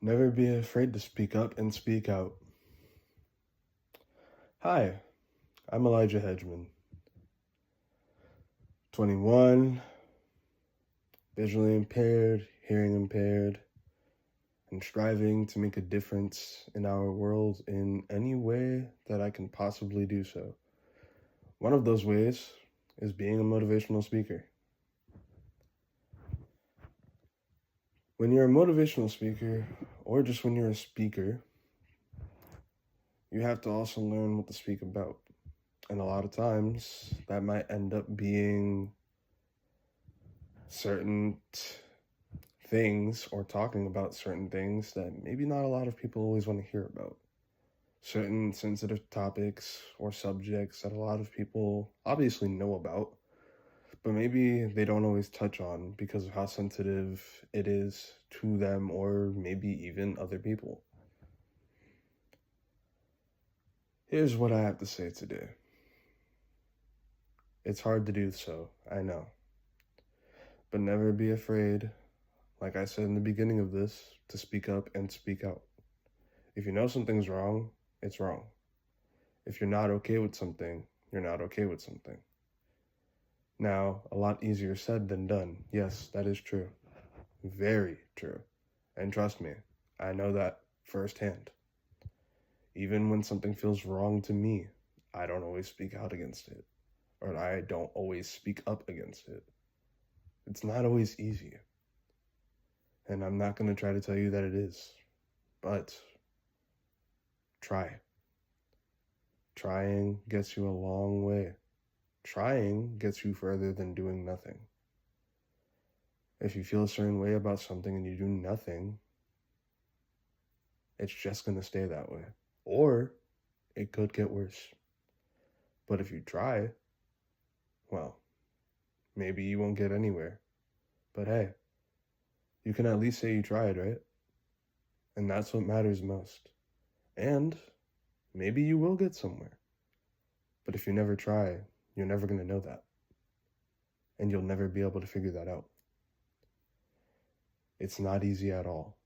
Never be afraid to speak up and speak out. Hi, I'm Elijah Hedgeman. 21, visually impaired, hearing impaired, and striving to make a difference in our world in any way that I can possibly do so. One of those ways is being a motivational speaker. When you're a motivational speaker, or just when you're a speaker, you have to also learn what to speak about. And a lot of times, that might end up being certain things or talking about certain things that maybe not a lot of people always want to hear about. Certain sensitive topics or subjects that a lot of people obviously know about, but maybe they don't always touch on because of how sensitive it is to them or maybe even other people. Here's what I have to say today. It's hard to do so, I know. But never be afraid, like I said in the beginning of this, to speak up and speak out. If you know something's wrong, it's wrong. If you're not okay with something, you're not okay with something. Now, a lot easier said than done. Yes, that is true. Very true. And trust me, I know that firsthand. Even when something feels wrong to me, I don't always speak out against it, or I don't always speak up against it. It's not always easy. And I'm not going to try to tell you that it is, but try. Trying gets you a long way. Trying gets you further than doing nothing. If you feel a certain way about something and you do nothing, it's just going to stay that way. Or it could get worse. But if you try, well, maybe you won't get anywhere. But hey, you can at least say you tried, right? And that's what matters most. And maybe you will get somewhere. But if you never try, you're never going to know that. And you'll never be able to figure that out. It's not easy at all.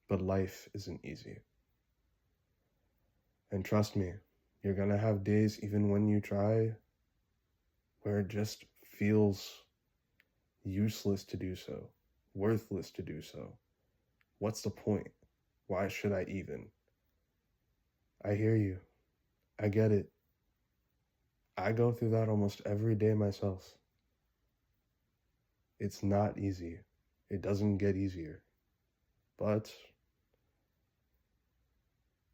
But life isn't easy. And trust me, you're going to have days even when you try where it just feels useless to do so, worthless to do so. What's the point? Why should I even? I hear you. I get it. I go through that almost every day myself. It's not easy. It doesn't get easier. But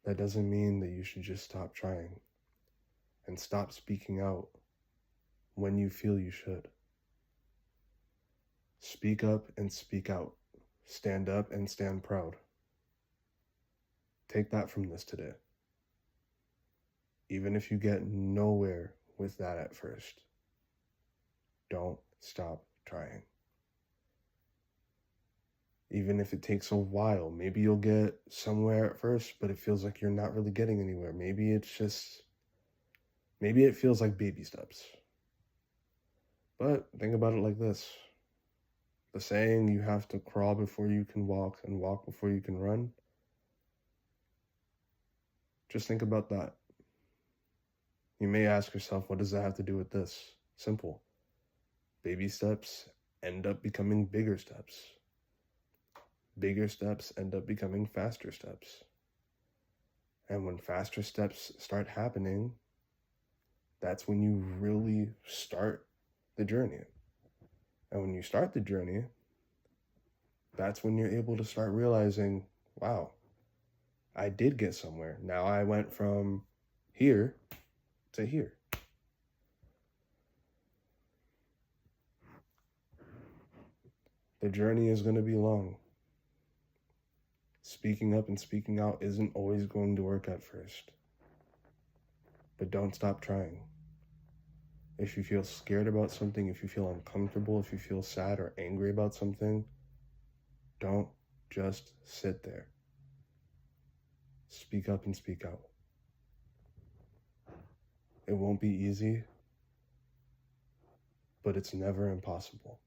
that doesn't mean that you should just stop trying and stop speaking out when you feel you should. Speak up and speak out. Stand up and stand proud. Take that from this today. Even if you get nowhere with that at first, don't stop trying. Even if it takes a while, maybe you'll get somewhere at first, but it feels like you're not really getting anywhere. Maybe it feels like baby steps. But think about it like this. The saying, you have to crawl before you can walk and walk before you can run. Just think about that. You may ask yourself, what does that have to do with this? Simple. Baby steps end up becoming bigger steps. Bigger steps end up becoming faster steps. And when faster steps start happening, that's when you really start the journey. And when you start the journey, that's when you're able to start realizing, wow, I did get somewhere. Now I went from here to here. The journey is going to be long. Speaking up and speaking out isn't always going to work at first. But don't stop trying. If you feel scared about something, if you feel uncomfortable, if you feel sad or angry about something, don't just sit there. Speak up and speak out. It won't be easy, but it's never impossible.